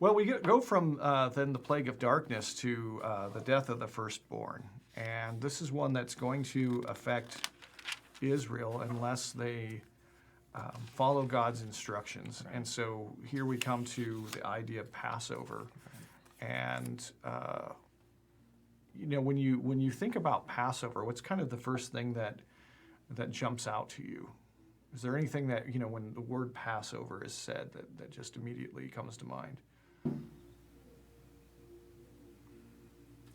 Well, we go from then the plague of darkness to the death of the firstborn. And this is one that's going to affect Israel unless they follow God's instructions. Right. And so here we come to the idea of Passover. And, when you think about Passover, what's kind of the first thing that jumps out to you? Is there anything that, when the word Passover is said that just immediately comes to mind?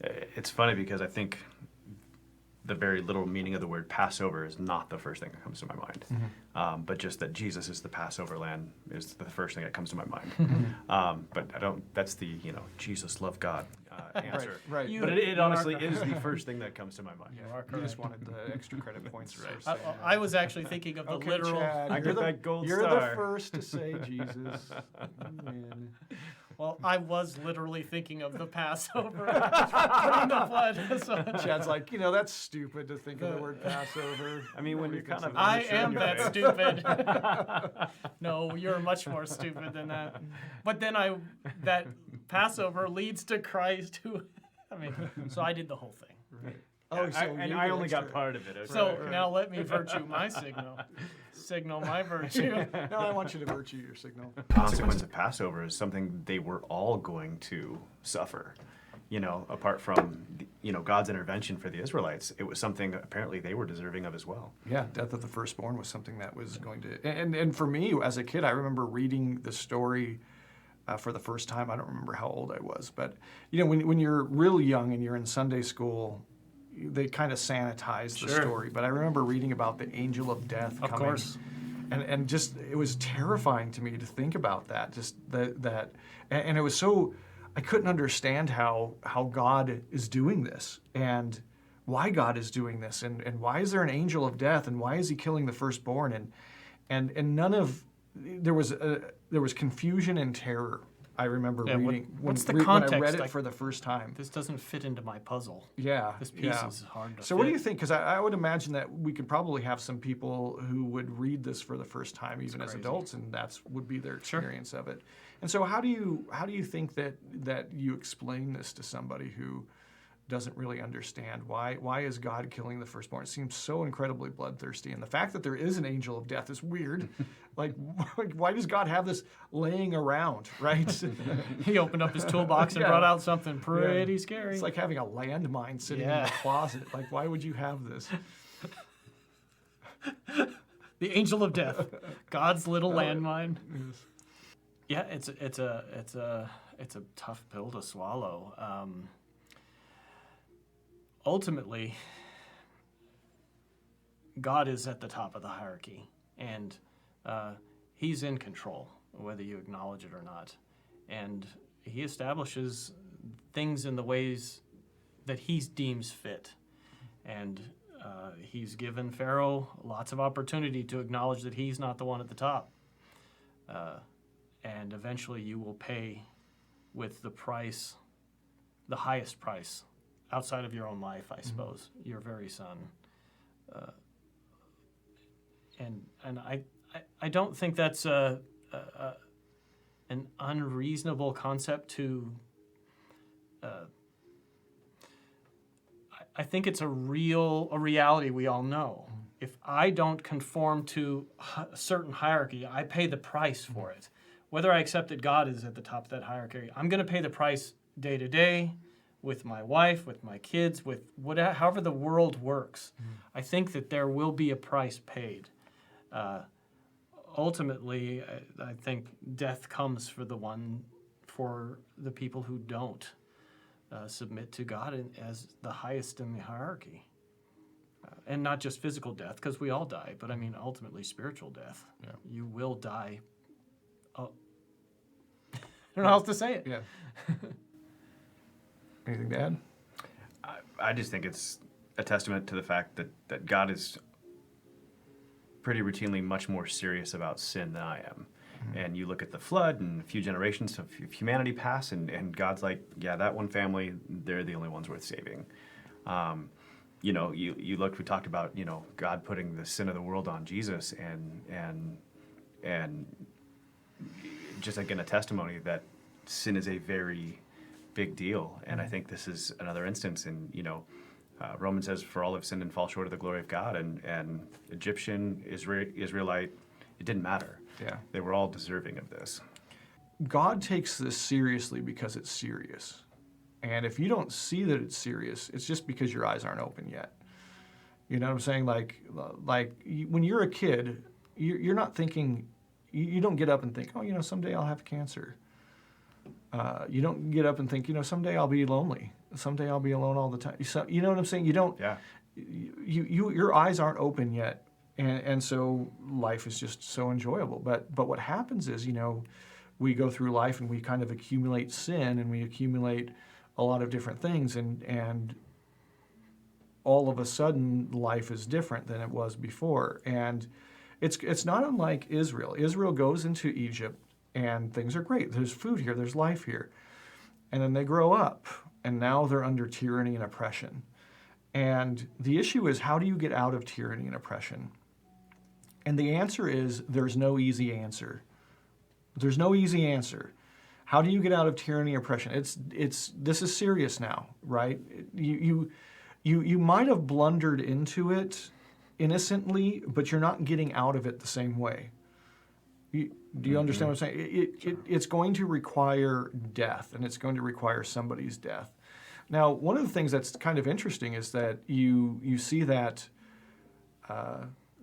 It's funny because I think the very literal meaning of the word Passover is not the first thing that comes to my mind. Mm-hmm. But just that Jesus is the Passover lamb is the first thing that comes to my mind. But that's the, Jesus loved God answer. Right. But it honestly is the first thing that comes to my mind. Yeah, you just wanted the extra credit points for saying that. I was actually thinking of the literal. Chad, I get that gold you're star. the first to say Jesus. Amen. Well, I was literally thinking of the Passover, putting the blood. So. Chad's like, that's stupid to think of the word Passover. I mean, when you're kind of... I am that stupid. No, you're much more stupid than that. But then that Passover leads to Christ who, so I did the whole thing. Right. Oh, so I only got part of it. Okay. So now let me virtue my signal. Signal my virtue. No, I want you to virtue your signal. The consequence of Passover is something they were all going to suffer. Apart from, God's intervention for the Israelites, it was something apparently they were deserving of as well. Yeah, death of the firstborn was something that was going to... And for me, as a kid, I remember reading the story for the first time. I don't remember how old I was. But, when you're really young and you're in Sunday school, they kind of sanitize the story. But I remember reading about the angel of death coming. Of course. And just, it was terrifying to me to think about that. Just that, and it was so... I couldn't understand how God is doing this and why God is doing this and why is there an angel of death and why is he killing the firstborn and none of there was confusion and terror. I remember reading what's the when context? I read it for the first time. This doesn't fit into my puzzle. Yeah, this piece is hard to. So what do you think? Because I would imagine that we could probably have some people who would read this for the first time, even as adults, and that's would be their experience of it. And so how do you think that you explain this to somebody who doesn't really understand why is God killing the firstborn? It seems so incredibly bloodthirsty, and the fact that there is an angel of death is weird. like why does God have this laying around, right? He opened up his toolbox and brought out something pretty scary. It's like having a landmine sitting in the closet. Like, why would you have this? The angel of death, God's little landmine. Yes. Yeah, it's a tough pill to swallow. Ultimately, God is at the top of the hierarchy, and he's in control, whether you acknowledge it or not. And he establishes things in the ways that he deems fit. And he's given Pharaoh lots of opportunity to acknowledge that he's not the one at the top. And eventually you will pay with the price, the highest price, outside of your own life, I suppose, your very son. And I don't think that's an unreasonable concept to... I think it's a reality we all know. If I don't conform to a certain hierarchy, I pay the price for it. Whether I accept that God is at the top of that hierarchy, I'm going to pay the price day to day with my wife, with my kids, with however the world works. I think that there will be a price paid. Ultimately, I think death comes for the people who don't submit to God as the highest in the hierarchy. And not just physical death, because we all die, but I mean ultimately spiritual death. Yeah. You will die. I don't know how else to say it. Yeah. Anything to add? I just think it's a testament to the fact that God is pretty routinely much more serious about sin than I am. Mm-hmm. And you look at the flood and a few generations of humanity pass, and God's like, yeah, that one family, they're the only ones worth saving. You looked, we talked about, God putting the sin of the world on Jesus and just again a testimony that sin is a very big deal. And I think this is another instance. And, Romans says, for all have sinned and fall short of the glory of God. And Egyptian, Israelite, it didn't matter. Yeah. They were all deserving of this. God takes this seriously because it's serious. And if you don't see that it's serious, it's just because your eyes aren't open yet. You know what I'm saying? Like when you're a kid, you're not thinking, you don't get up and think, oh, someday I'll have cancer. You don't get up and think, someday I'll be lonely. Someday I'll be alone all the time. You know what I'm saying? You don't. Yeah. Your eyes aren't open yet, and so life is just so enjoyable. But what happens is, we go through life and we kind of accumulate sin and we accumulate a lot of different things, and all of a sudden life is different than it was before. And it's not unlike Israel. Israel goes into Egypt and things are great. There's food here, there's life here. And then they grow up and now they're under tyranny and oppression. And the issue is, how do you get out of tyranny and oppression? And the answer is, there's no easy answer. There's no easy answer. How do you get out of tyranny and oppression? This is serious now, right? You might have blundered into it innocently, but you're not getting out of it the same way. Do you understand what I'm saying? It's going to require death, and it's going to require somebody's death. Now, one of the things that's kind of interesting is that you see that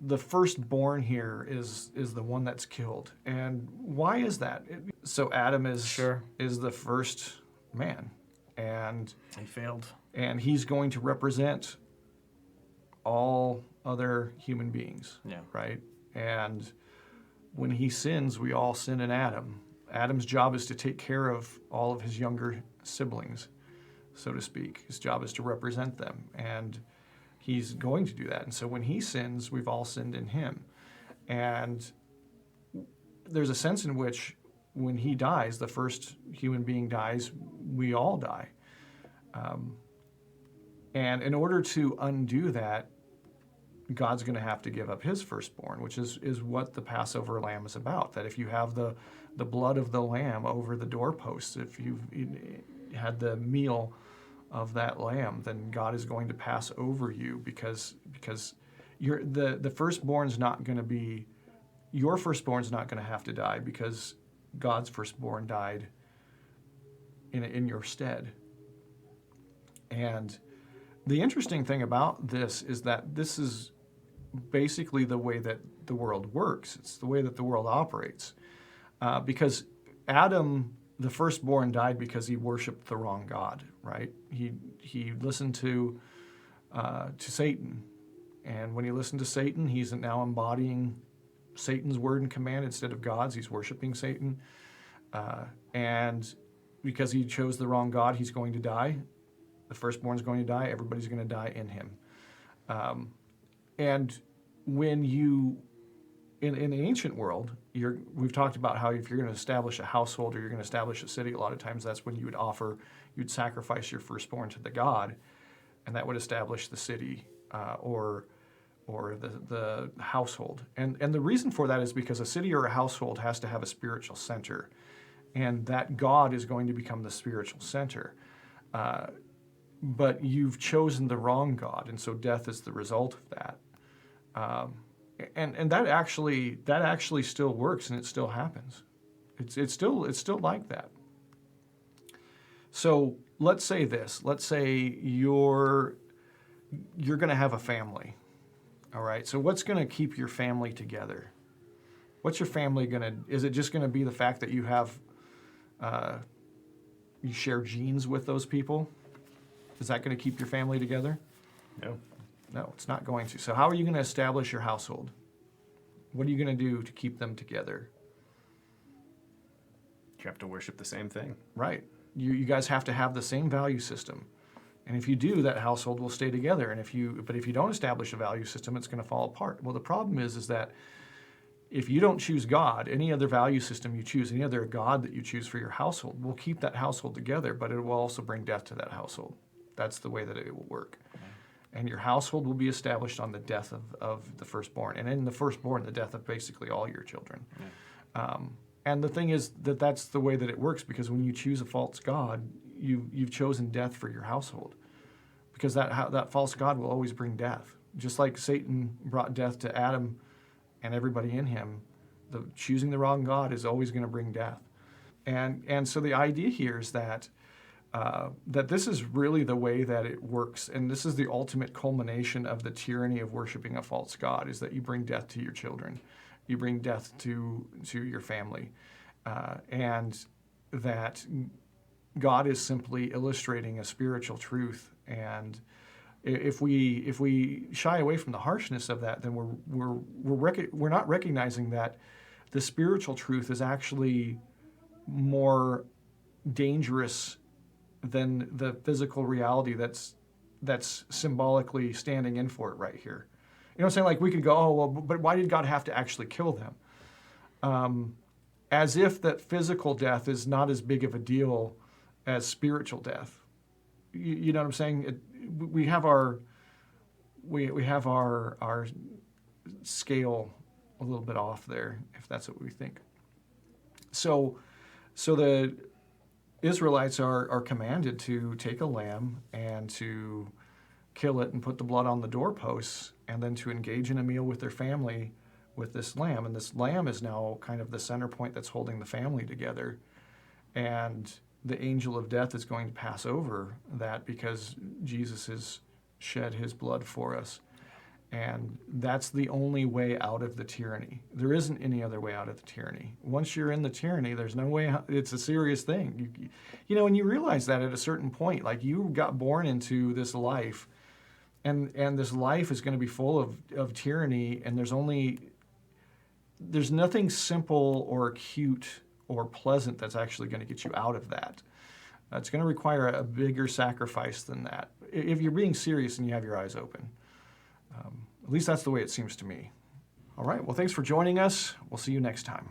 the firstborn here is the one that's killed. And why is that? So Adam is the first man, and He failed. And he's going to represent all other human beings, right? And when he sins, we all sin in Adam. Adam's job is to take care of all of his younger siblings, so to speak. His job is to represent them, and he's going to do that. And so when he sins, we've all sinned in him. And there's a sense in which when he dies, the first human being dies, we all die. And in order to undo that, God's going to have to give up his firstborn, which is what the Passover lamb is about. That if you have the blood of the lamb over the doorposts, if you've had the meal of that lamb, then God is going to pass over you because the firstborn's not going to be, your firstborn's not going to have to die because God's firstborn died in your stead. And the interesting thing about this is that this is basically the way that the world works. It's the way that the world operates. Because Adam, the firstborn, died because he worshipped the wrong God, right? He listened to Satan. And when he listened to Satan, he's now embodying Satan's word and command instead of God's. He's worshiping Satan. And because he chose the wrong God, he's going to die. The firstborn is going to die. Everybody's going to die in him. And when you, in the ancient world, we've talked about how if you're going to establish a household or you're going to establish a city, a lot of times that's when you'd sacrifice your firstborn to the god, and that would establish the city or the household. And the reason for that is because a city or a household has to have a spiritual center, and that God is going to become the spiritual center. But you've chosen the wrong God, and so death is the result of that. And that actually still works, and it still happens. It's still like that. So let's say this. Let's say you're going to have a family. All right. So what's going to keep your family together? What's your family going to? Is it just going to be the fact that you have you share genes with those people? Is that going to keep your family together? No. No, it's not going to. So how are you going to establish your household? What are you going to do to keep them together? You have to worship the same thing. Right. You guys have to have the same value system. And if you do, that household will stay together. And if you don't establish a value system, it's going to fall apart. Well, the problem is that if you don't choose God, any other value system you choose, any other God that you choose for your household will keep that household together, but it will also bring death to that household. That's the way that it will work. And your household will be established on the death of the firstborn. And in the firstborn, the death of basically all your children. And the thing is that that's the way that it works, because when you choose a false god, you've chosen death for your household, because that false god will always bring death. Just like Satan brought death to Adam and everybody in him, choosing the wrong god is always going to bring death. And so the idea here is that that this is really the way that it works, and this is the ultimate culmination of the tyranny of worshiping a false god, is that you bring death to your children, you bring death to your family, and that God is simply illustrating a spiritual truth. And if we shy away from the harshness of that, then we're not recognizing that the spiritual truth is actually more dangerous than the physical reality that's symbolically standing in for it right here. You know what I'm saying? Like, we could go, oh, well, but why did God have to actually kill them? As if that physical death is not as big of a deal as spiritual death. You know what I'm saying? We have our scale a little bit off there, if that's what we think. So the Israelites are commanded to take a lamb and to kill it and put the blood on the doorposts, and then to engage in a meal with their family with this lamb. And this lamb is now kind of the center point that's holding the family together. And the angel of death is going to pass over that, because Jesus has shed his blood for us. And that's the only way out of the tyranny. There isn't any other way out of the tyranny. Once you're in the tyranny, there's no way out. It's a serious thing. You know, and you realize that at a certain point, like, you got born into this life, and this life is going to be full of tyranny, and there's nothing simple or cute or pleasant that's actually going to get you out of that. It's going to require a bigger sacrifice than that, if you're being serious and you have your eyes open. At least that's the way it seems to me. All right, well, thanks for joining us. We'll see you next time.